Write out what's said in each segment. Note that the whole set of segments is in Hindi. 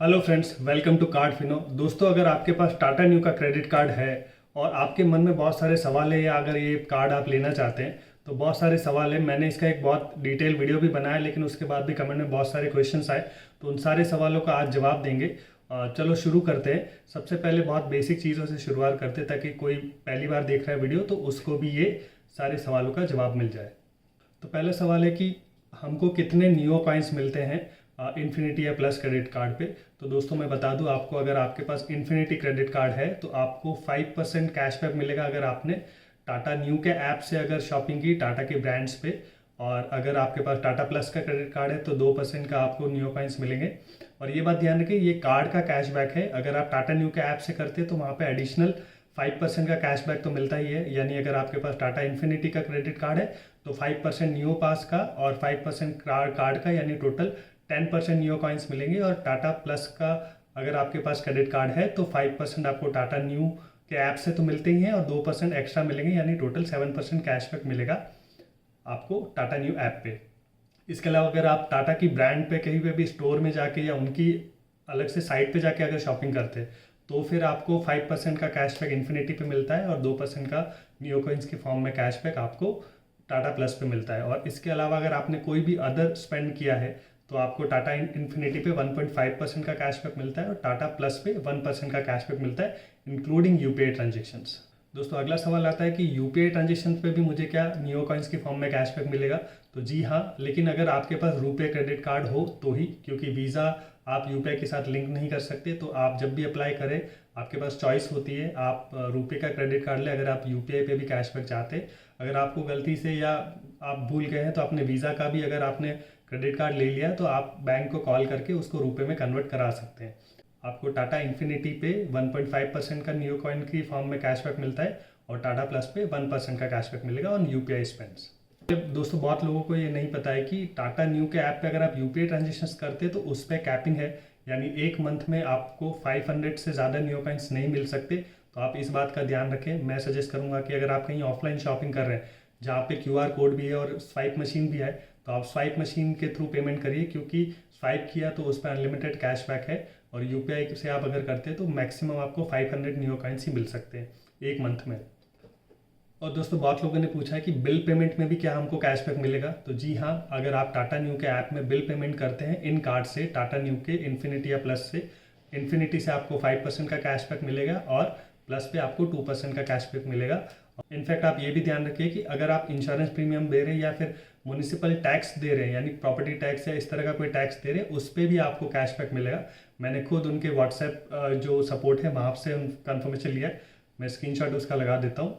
Hello friends, welcome to Card Fino. दोस्तों, अगर आपके पास टाटा न्यू का क्रेडिट कार्ड है और आपके मन में बहुत सारे सवाल है या अगर ये कार्ड आप लेना चाहते हैं तो बहुत सारे सवाल है। मैंने इसका एक बहुत डिटेल वीडियो भी बनाया, लेकिन उसके बाद भी कमेंट में बहुत सारे क्वेश्चंस आए, तो उन सारे सवालों का आज जवाब देंगे। चलो शुरू करते हैं। सबसे पहले बहुत बेसिक चीज़ों से शुरुआत करते हैं ताकि कोई पहली बार देख रहा है वीडियो तो उसको भी ये सारे सवालों का जवाब मिल जाए। तो पहला सवाल है कि हमको कितने नियो कॉइन्स मिलते हैं इन्फिनिटी या प्लस क्रेडिट कार्ड पे। तो दोस्तों मैं बता दूं आपको, अगर आपके पास इन्फिनिटी क्रेडिट कार्ड है तो आपको 5% कैशबैक मिलेगा अगर आपने टाटा न्यू के ऐप से अगर शॉपिंग की टाटा के ब्रांड्स पे। और अगर आपके पास टाटा प्लस का क्रेडिट कार्ड है तो 2% का आपको नियो कॉइन्स मिलेंगे। और ये बात ध्यान रखिए, ये कार्ड का कैशबैक है। अगर आप टाटा न्यू के ऐप से करते हैं तो वहाँ पे एडिशनल 5% का कैशबैक तो मिलता ही है। यानी अगर आपके पास टाटा इन्फिनिटी का क्रेडिट कार्ड है तो 5% नियो पास का और 5% कार्ड का, यानी टोटल 10% नियो कॉइन्स मिलेंगे। और टाटा प्लस का अगर आपके पास क्रेडिट कार्ड है तो 5% आपको टाटा न्यू के ऐप से तो मिलते ही हैं और 2% एक्स्ट्रा मिलेंगे, यानी टोटल 7% कैशबैक मिलेगा आपको टाटा न्यू ऐप पे। इसके अलावा अगर आप टाटा की ब्रांड पे कहीं पे भी स्टोर में जाके या उनकी अलग से साइट पे जाके अगर शॉपिंग करते हैं तो फिर आपको 5% का कैशबैक इन्फिनिटी पे मिलता है और 2% का नियो कॉइन्स की फॉर्म में कैशबैक आपको टाटा प्लस पे मिलता है। और इसके अलावा अगर आपने कोई भी अदर स्पेंड किया है तो आपको टाटा इन्फिनिटी पे 1.5% का कैशबैक मिलता है और टाटा प्लस पे 1% का कैशबैक मिलता है, इंक्लूडिंग यूपीआई ट्रांजेक्शंस। दोस्तों अगला सवाल आता है कि यूपीआई ट्रांजेक्शन पे भी मुझे क्या नियो कॉइन्स की फॉर्म में कैशबैक मिलेगा। तो जी हाँ, लेकिन अगर आपके पास रुपे क्रेडिट कार्ड हो तो ही, क्योंकि वीज़ा आप यूपीआई के साथ लिंक नहीं कर सकते। तो आप जब भी अप्लाई करें आपके पास चॉइस होती है, आप रुपे का क्रेडिट कार्ड लें अगर आप यूपीआई पे भी कैशबैक चाहते हैं। अगर आपको गलती से या आप भूल गए हैं तो अपने वीज़ा का भी अगर आपने क्रेडिट कार्ड ले लिया तो आप बैंक को कॉल करके उसको रुपए में कन्वर्ट करा सकते हैं। आपको टाटा इन्फिनिटी पे 1.5% का नियो कॉइन की फॉर्म में कैशबैक मिलता है और टाटा प्लस पे 1% का कैशबैक मिलेगा ऑन यूपीआई स्पेंड्स। दोस्तों बहुत लोगों को ये नहीं पता है कि टाटा न्यू के ऐप पे अगर आप यूपीआई ट्रांजेक्शन्स करते हैं तो उस पर कैपिंग है, यानी एक मंथ में आपको 500 से ज़्यादा नियो कॉइन्स नहीं मिल सकते। तो आप इस बात का ध्यान रखें। मैं सजेस्ट करूँगा कि अगर आप कहीं ऑफलाइन शॉपिंग कर रहे हैं जहाँ पे क्यूआर कोड भी है और स्वाइप मशीन भी है तो आप स्वाइप मशीन के थ्रू पेमेंट करिए, क्योंकि स्वाइप किया तो उस पर अनलिमिटेड कैशबैक है। और यूपीआई से आप अगर करते हैं तो मैक्सिमम आपको 500 नियो कॉइन्स ही मिल सकते हैं एक मंथ में। और दोस्तों बहुत लोगों ने पूछा है कि बिल पेमेंट में भी क्या हमको कैशबैक मिलेगा। तो जी हाँ, अगर आप टाटा न्यू के ऐप में बिल पेमेंट करते हैं इन कार्ड से टाटा न्यू के इन्फिनिटी या प्लस से, इन्फिनिटी से आपको 5% का कैशबैक मिलेगा और प्लस पे आपको 2% का कैशबैक मिलेगा। इनफैक्ट आप ये भी ध्यान रखिए कि अगर आप इंश्योरेंस प्रीमियम दे रहे हैं या फिर म्यूनिसिपल टैक्स दे रहे हैं, यानी प्रॉपर्टी टैक्स या इस तरह का कोई टैक्स दे रहे हैं, उस पर भी आपको कैशबैक मिलेगा। मैंने खुद उनके व्हाट्सएप जो सपोर्ट है वहाँ से कन्फर्मेशन लिया है, मैं स्क्रीनशॉट उसका लगा देता हूँ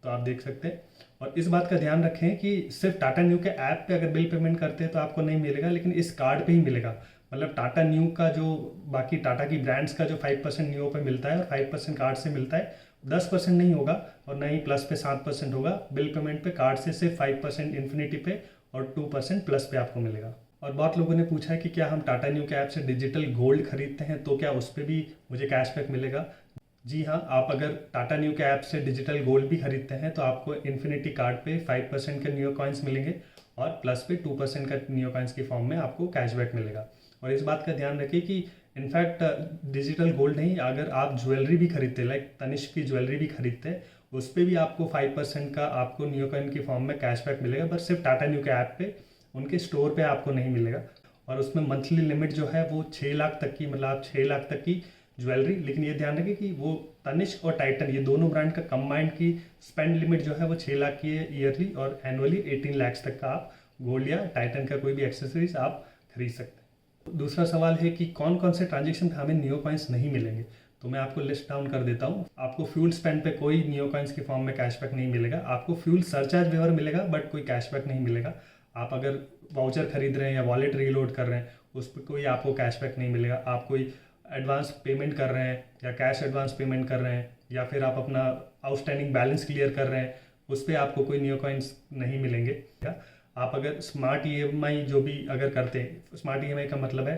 तो आप देख सकते हैं। और इस बात का ध्यान रखें कि सिर्फ टाटा न्यू के ऐप पे अगर बिल पेमेंट करते हैं तो आपको नहीं मिलेगा, लेकिन इस कार्ड पे ही मिलेगा। मतलब टाटा न्यू का जो बाकी टाटा की ब्रांड्स का जो 5% न्यू पे मिलता है और 5% कार्ड से मिलता है, 10% नहीं होगा और ना ही प्लस पे 7% होगा। बिल पेमेंट पे कार्ड से सिर्फ 5% इन्फिनिटी पे और 2% प्लस पे आपको मिलेगा। और बहुत लोगों ने पूछा है कि क्या हम टाटा न्यू के ऐप से डिजिटल गोल्ड खरीदते हैं तो क्या उस पर भी मुझे कैशबैक मिलेगा। जी हाँ, आप अगर टाटा न्यू के ऐप से डिजिटल गोल्ड भी खरीदते हैं तो आपको इन्फिनिटी कार्ड पे 5% के नियो कॉइन्स मिलेंगे और प्लस पे 2% का नियो कॉइन्स की फॉर्म में आपको कैशबैक मिलेगा। और इस बात का ध्यान रखिए कि इनफैक्ट डिजिटल गोल्ड नहीं, अगर आप ज्वेलरी भी खरीदते हैं, लाइक तनिष्क की ज्वेलरी भी खरीदते हैं, उस पर भी आपको 5% का आपको नियो कॉइन की फॉर्म में कैशबैक मिलेगा, बस सिर्फ टाटा न्यू के ऐप पे, उनके स्टोर पे आपको नहीं मिलेगा। और उसमें मंथली लिमिट जो है वो 6 लाख तक की, मतलब आप 6 लाख तक की ज्वेलरी। लेकिन ये ध्यान रखिए कि वो तनिष्क और टाइटन ये दोनों ब्रांड का कंबाइंड की स्पेंड लिमिट जो है वो 6 लाख की है ईयरली, और एनुअली 18 लाख तक का आप गोल्ड या टाइटन का कोई भी एक्सेसरीज आप खरीद सकते हैं। दूसरा सवाल है कि कौन कौन से ट्रांजेक्शन पे हमें नियो कॉइन्स नहीं मिलेंगे। तो मैं आपको लिस्ट डाउन कर देता हूँ। आपको फ्यूल स्पेंड पे कोई नियो कॉइन्स की फॉर्म में कैशबैक नहीं मिलेगा। आपको फ्यूल सरचार्ज वेवर मिलेगा बट कोई कैशबैक नहीं मिलेगा। आप अगर वाउचर खरीद रहे हैं या वॉलेट रीलोड कर रहे हैं उस पर कोई आपको कैशबैक नहीं मिलेगा। आप कोई एडवांस पेमेंट कर रहे हैं या कैश एडवांस पेमेंट कर रहे हैं या फिर आप अपना आउटस्टैंडिंग बैलेंस क्लियर कर रहे हैं, उस पर आपको कोई नियो कॉइन्स नहीं मिलेंगे। आप अगर स्मार्ट ईएमआई जो भी अगर करते हैं, स्मार्ट ईएमआई का मतलब है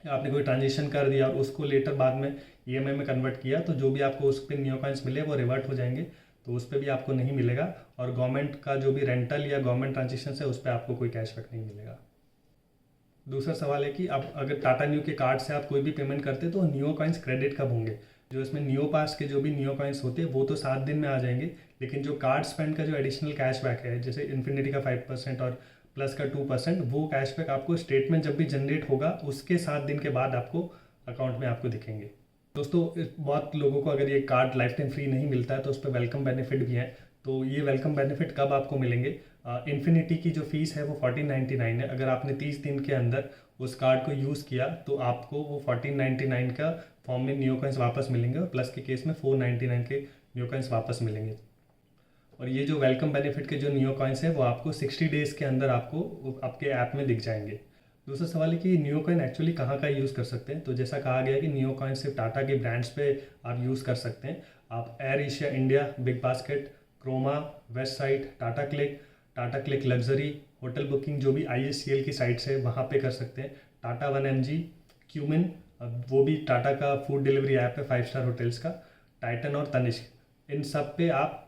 आपने कोई ट्रांजेक्शन कर दिया और उसको लेटर बाद में ईएमआई में कन्वर्ट किया, तो जो भी आपको उस पर नियो कॉइन्स मिले वो रिवर्ट हो जाएंगे, तो उस पर भी आपको नहीं मिलेगा। और गवर्नमेंट का जो भी रेंटल या गवर्नमेंट ट्रांजेक्शन है उस पर आपको कोई कैशबैक नहीं मिलेगा। दूसरा सवाल है कि आप अगर टाटा न्यू के कार्ड से आप कोई भी पेमेंट करते हैं तो नियो कॉइन्स क्रेडिट कब होंगे। जो इसमें नियो पास के जो भी नियो कॉइन्स होते हैं वो तो 7 दिन में आ जाएंगे, लेकिन जो कार्ड स्पेंड का जो एडिशनल कैशबैक है, जैसे इन्फिनिटी का 5% और प्लस का 2%, वो कैशबैक आपको स्टेटमेंट जब भी जनरेट होगा उसके 7 दिन के बाद आपको अकाउंट में आपको दिखेंगे। दोस्तों बहुत लोगों को अगर ये कार्ड लाइफ टाइम फ्री नहीं मिलता है तो उस पर वेलकम बेनिफिट भी है। तो ये वेलकम बेनिफिट कब आपको मिलेंगे? इन्फिनिटी की जो फीस है वो 1499 है। अगर आपने 30 दिन के अंदर उस कार्ड को यूज़ किया तो आपको वो 1499 का फॉर्म में नियो कॉइन्स वापस मिलेंगे और प्लस के केस में 499 के नियो कॉइन्स वापस मिलेंगे। और ये जो वेलकम बेनिफिट के जो नियो कॉइन्स है वो आपको 60 डेज़ के अंदर आपको आपके ऐप में दिख जाएंगे। दूसरा सवाल है कि नियो कॉइन एक्चुअली कहाँ का यूज़ कर सकते हैं। तो जैसा कहा गया है कि नियो कॉइन सिर्फ टाटा के ब्रांड्स पे आप यूज़ कर सकते हैं। आप AirAsia India, BigBasket, Croma, Westside, Tata CLiQ luxury, hotel booking जो भी ISCL की साइट्स है वहाँ पे कर सकते हैं। टाटा 1mg, क्यूमिन, वो भी टाटा का फूड डिलीवरी ऐप है 5 स्टार होटल्स का, टाइटन और तनिष्क, इन सब पे आप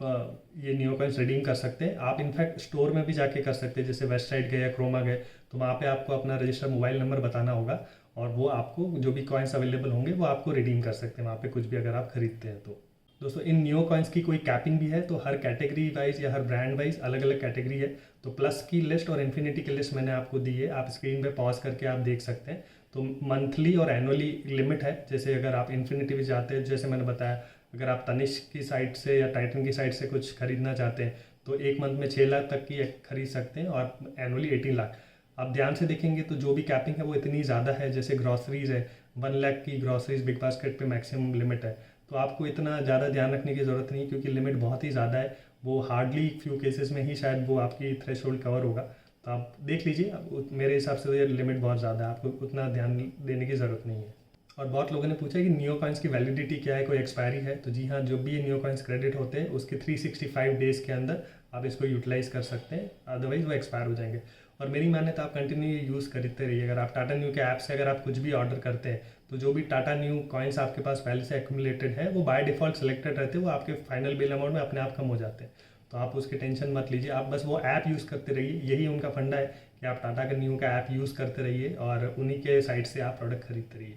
ये नियो कॉइन्स रिडीम कर सकते हैं। आप इनफैक्ट स्टोर में भी जाके कर सकते हैं, जैसे वेस्ट साइड गए या क्रोमा गए तो वहाँ पे आपको अपना रजिस्टर्ड मोबाइल नंबर बताना होगा और वो आपको जो भी कॉइन्स अवेलेबल होंगे वो आपको रिडीम कर सकते हैं वहाँ पे कुछ भी अगर आप खरीदते हैं तो। दोस्तों इन नियो कॉइन्स की कोई कैपिंग भी है, तो हर कैटेगरी वाइज या हर ब्रांड वाइज अलग अलग कैटेगरी है। तो प्लस की लिस्ट और इन्फिनिटी की लिस्ट मैंने आपको दी है, आप स्क्रीन पे पॉज करके आप देख सकते हैं। तो मंथली और एनुअली लिमिट है। जैसे अगर आप इन्फिनिटी भी जाते हैं, जैसे मैंने बताया, अगर आप तनिष्क की साइट से या टाइटन की साइट से कुछ खरीदना चाहते हैं तो एक मंथ में 6 लाख तक की खरीद सकते हैं और एनुअली 18 लाख। आप ध्यान से देखेंगे तो जो भी कैपिंग है वो इतनी ज़्यादा है। जैसे ग्रॉसरीज है, 1 लाख की ग्रॉसरीज बिग बास्केट पे मैक्सिमम लिमिट है। तो आपको इतना ज़्यादा ध्यान रखने की ज़रूरत नहीं, क्योंकि लिमिट बहुत ही ज़्यादा है। वो हार्डली फ्यू केसेस में ही शायद वो आपकी थ्रेशोल्ड कवर होगा। तो आप देख लीजिए, मेरे हिसाब से तो ये लिमिट बहुत ज़्यादा है, आपको उतना ध्यान देने की ज़रूरत नहीं है। और बहुत लोगों ने पूछा कि नियो कॉइन्स की वैलिडिटी क्या है, कोई एक्सपायरी है? तो जी हाँ, जो भी ये नियो कॉइन्स क्रेडिट होते हैं उसके 365 डेज़ के अंदर आप इसको यूटिलाइज़ कर सकते हैं, अदरवाइज़ वो एक्सपायर हो जाएंगे। और मेरी माने तो आप कंटिन्यू यूज़ करते रहिए। अगर आप टाटा न्यू के ऐप से अगर आप कुछ भी ऑर्डर करते हैं तो जो भी टाटा न्यू कॉइन्स आपके पास पहले से एक्यूमुलेटेड है वो बाय डिफ़ॉल्ट सेलेक्टेड रहते हैं, वो आपके फाइनल बिल अमाउंट में अपने आप कम हो जाते हैं। तो आप उसकी टेंशन मत लीजिए, आप बस वो ऐप यूज़ करते रहिए। यही उनका फंडा है कि आप टाटा का न्यू का ऐप यूज़ करते रहिए और उन्हीं के साइट से आप प्रोडक्ट खरीदते रहिए।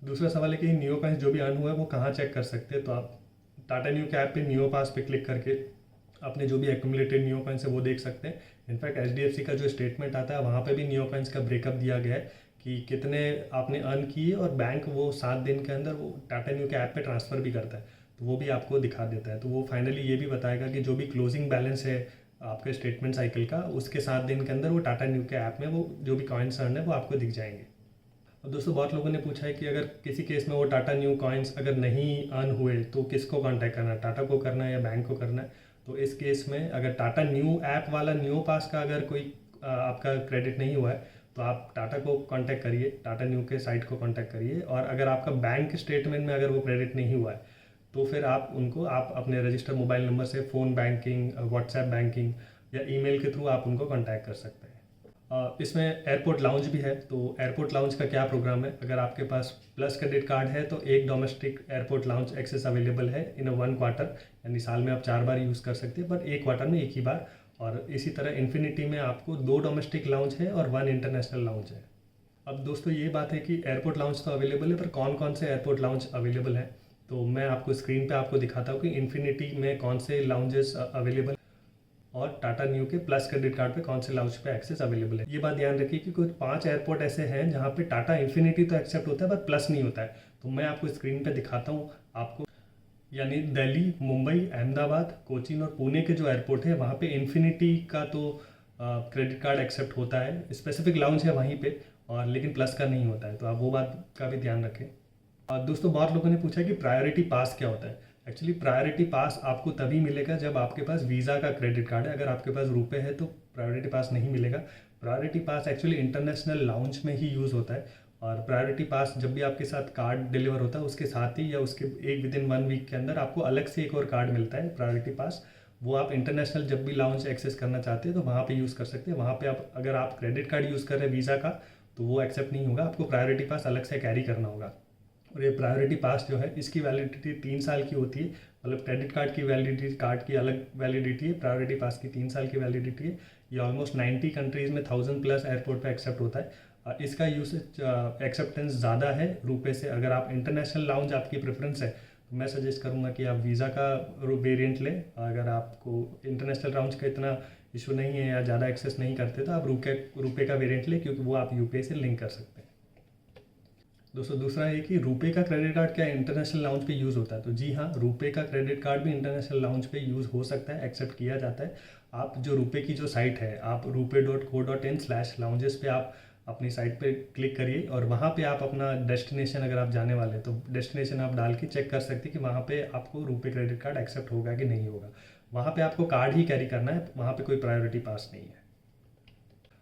दूसरा सवाल है कि नियो कॉइन्स जो भी अर्न हुआ है वो कहाँ चेक कर सकते हैं। तो आप टाटा न्यू के ऐप पे नियो पास पे क्लिक करके अपने जो भी एक्यूमुलेटेड नियो कॉइन्स है वो देख सकते हैं। इनफैक्ट HDFC का जो स्टेटमेंट आता है वहाँ पे भी नियो कॉइन्स का ब्रेकअप दिया गया है कि कितने आपने अर्न किए, और बैंक वो 7 दिन के अंदर वो टाटा न्यू के ऐप पे ट्रांसफ़र भी करता है, तो वो भी आपको दिखा देता है। तो वो फाइनली ये भी बताएगा कि जो भी क्लोजिंग बैलेंस है आपके स्टेटमेंट साइकिल का, उसके 7 दिन के अंदर वो टाटा न्यू के ऐप में वो जो भी कॉइन्स अर्न है वो आपको दिख जाएंगे। और दोस्तों बहुत लोगों ने पूछा है कि अगर किसी केस में वो टाटा न्यू कॉइन्स अगर नहीं अर्न हुए तो किसको कांटेक्ट करना है, टाटा को करना है या बैंक को करना है? तो इस केस में अगर टाटा न्यू ऐप वाला नियो पास का अगर कोई आपका क्रेडिट नहीं हुआ है तो आप टाटा को कांटेक्ट करिए, टाटा न्यू के साइट को कांटेक्ट करिए। और अगर आपका बैंक स्टेटमेंट में अगर वो क्रेडिट नहीं हुआ है तो फिर आप उनको आप अपने रजिस्टर्ड मोबाइल नंबर से फ़ोन बैंकिंग, व्हाट्सएप बैंकिंग या ईमेल के थ्रू आप उनको कांटेक्ट कर सकते हैं। इसमें एयरपोर्ट लाउंज भी है। तो एयरपोर्ट लाउंज का क्या प्रोग्राम है, अगर आपके पास प्लस क्रेडिट कार्ड है तो एक domestic airport lounge access available है इन 1 क्वार्टर, यानी साल में आप 4 बार यूज़ कर सकते हैं, पर 1 क्वार्टर में 1 ही बार। और इसी तरह इन्फिनिटी में आपको 2 डोमेस्टिक लाउंज है और 1 इंटरनेशनल लाउंज है। अब दोस्तों ये बात है कि एयरपोर्ट लाउंज तो अवेलेबल है, पर कौन कौन से एयरपोर्ट लाउंज अवेलेबल है तो मैं आपको स्क्रीन पे आपको दिखाता हूँ कि इन्फिनिटी में कौन से लाउंजेस अवेलेबल और टाटा न्यू के प्लस क्रेडिट कार्ड पे कौन से लाउंज पे एक्सेस अवेलेबल है। ये बात ध्यान रखिए कि कुछ 5 एयरपोर्ट ऐसे हैं जहाँ पे टाटा इन्फिनिटी तो एक्सेप्ट होता है पर प्लस नहीं होता है। तो मैं आपको स्क्रीन पे दिखाता हूँ आपको, यानी दिल्ली, मुंबई, अहमदाबाद, कोचीन और पुणे के जो एयरपोर्ट है वहाँ पे इन्फिनिटी का तो क्रेडिट कार्ड एक्सेप्ट होता है, स्पेसिफिक लाउंज है वहीं पे, और लेकिन प्लस का नहीं होता है। तो आप वो बात का भी ध्यान रखें। दोस्तों बहुत लोगों ने पूछा कि प्रायोरिटी पास क्या होता है। एक्चुअली प्रायोरिटी पास आपको तभी मिलेगा जब आपके पास वीज़ा का क्रेडिट कार्ड है। अगर आपके पास रुपए है तो प्रायोरिटी पास नहीं मिलेगा। प्रायोरिटी पास एक्चुअली इंटरनेशनल लाउंज में ही यूज़ होता है। और प्रायोरिटी पास जब भी आपके साथ कार्ड डिलीवर होता है उसके साथ ही या उसके एक विदिन 1 वीक के अंदर आपको अलग से एक और कार्ड मिलता है प्रायोरिटी पास। वो आप इंटरनेशनल जब भी लाउंज एक्सेस करना चाहते हैं तो वहाँ पे यूज़ कर सकते हैं। वहाँ पे आप अगर आप क्रेडिट कार्ड यूज़ कर रहे हैं वीज़ा का तो वो एक्सेप्ट नहीं होगा, आपको प्रायोरिटी पास अलग से कैरी करना होगा। और ये प्रायोरिटी पास जो है इसकी वैलिडिटी 3 साल की होती है। मतलब क्रेडिट कार्ड की वैलिडिटी, कार्ड की अलग वैलिडिटी है, प्रायोरिटी पास की 3 साल की वैलिडिटी है। ये ऑलमोस्ट 90 कंट्रीज़ में 1000+ एयरपोर्ट पे एक्सेप्ट होता है। इसका यूसेज एक्सेप्टेंस ज़्यादा है रुपए से। अगर आप इंटरनेशनल लाउंज आपकी प्रेफरेंस है तो मैं सजेस्ट करूँगा कि आप वीज़ा का वेरिएंट लें। अगर आपको इंटरनेशनल लाउंज का इतना इशू नहीं है या ज़्यादा एक्सेस नहीं करते तो आप रुपए का वेरिएंट लें, क्योंकि वो आप यूपीआई से लिंक कर सकते हैं। दोस्तों दूसरा है कि रुपए का क्रेडिट कार्ड क्या इंटरनेशनल लाउंज पे यूज़ होता है? तो जी हाँ, रुपए का क्रेडिट कार्ड भी इंटरनेशनल लाउंज पे यूज़ हो सकता है, एक्सेप्ट किया जाता है। आप जो रुपए की जो साइट है, आप rupe.co.in/lounges पे आप अपनी साइट पे क्लिक करिए और वहाँ पे आप अपना डेस्टिनेशन, अगर आप जाने वाले हैं तो डेस्टिनेशन आप डाल के चेक कर सकते हैं कि वहाँ पे आपको रुपए क्रेडिट कार्ड एक्सेप्ट होगा कि नहीं होगा। वहाँ पे आपको कार्ड ही कैरी करना है, वहाँ पे कोई प्रायोरिटी पास नहीं है।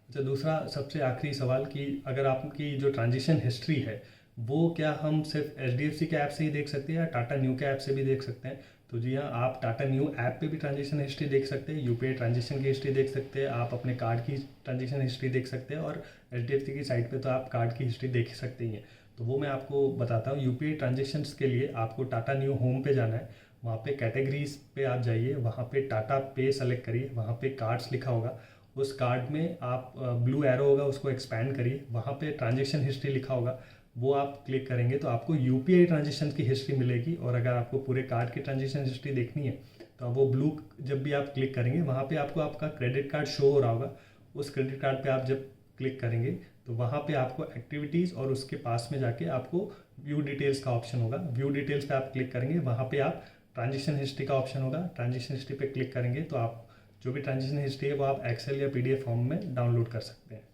अच्छा, दूसरा सबसे आखिरी सवाल कि अगर आपकी जो ट्रांजेक्शन हिस्ट्री है वो क्या हम सिर्फ HDFC के ऐप से ही देख सकते हैं या टाटा न्यू के ऐप से भी देख सकते हैं? तो जी हाँ, आप टाटा न्यू ऐप पे भी ट्रांजेक्शन हिस्ट्री देख सकते हैं, यूपीआई ट्रांजेक्शन की हिस्ट्री देख सकते हैं, आप अपने कार्ड की ट्रांजेक्शन हिस्ट्री देख सकते हैं और HDFC की साइट पे तो आप कार्ड की हिस्ट्री देख सकते ही हैं। तो वो मैं आपको बताता हूँ। यूपीआई ट्रांजेक्शन्स के लिए आपको टाटा न्यू होम पे जाना है, वहाँ पे कैटेगरीज पे आप जाइए, वहाँ पे टाटा पे सेलेक्ट करिए, वहाँ पे कार्ड्स लिखा होगा, उस कार्ड में आप ब्लू एरो होगा उसको एक्सपैंड करिए, वहाँ पे ट्रांजेक्शन हिस्ट्री लिखा होगा, वो आप क्लिक करेंगे तो आपको यूपीआई ट्रांजेक्शन की हिस्ट्री मिलेगी। और अगर आपको पूरे कार्ड की ट्रांजेक्शन हिस्ट्री देखनी है तो वो ब्लू जब भी आप क्लिक करेंगे वहाँ पे आपको आपका क्रेडिट कार्ड शो हो रहा होगा। उस क्रेडिट कार्ड पे आप जब क्लिक करेंगे तो वहाँ पे आपको एक्टिविटीज़ और उसके पास में जाके आपको व्यू डिटेल्स का ऑप्शन होगा। व्यू डिटेल्स पे आप क्लिक करेंगे, वहाँ पे आप ट्रांजेक्शन हिस्ट्री का ऑप्शन होगा, ट्रांजेक्शन हिस्ट्री पे क्लिक करेंगे तो आप जो भी ट्रांजेक्शन हिस्ट्री है वो आप एक्सेल या PDF फॉर्म में डाउनलोड कर सकते हैं।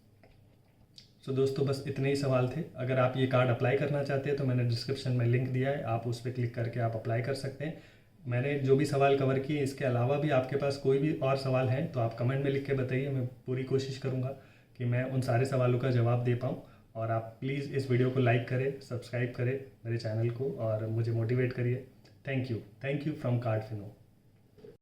तो दोस्तों बस इतने ही सवाल थे। अगर आप ये कार्ड अप्लाई करना चाहते हैं तो मैंने डिस्क्रिप्शन में लिंक दिया है, आप उस पर क्लिक करके आप अप्लाई कर सकते हैं। मैंने जो भी सवाल कवर किए, इसके अलावा भी आपके पास कोई भी और सवाल हैं तो आप कमेंट में लिख के बताइए, मैं पूरी कोशिश करूँगा कि मैं उन सारे सवालों का जवाब दे पाऊँ। और आप प्लीज़ इस वीडियो को लाइक करें, सब्सक्राइब करें मेरे चैनल को और मुझे मोटिवेट करिए। Thank you from card Fino.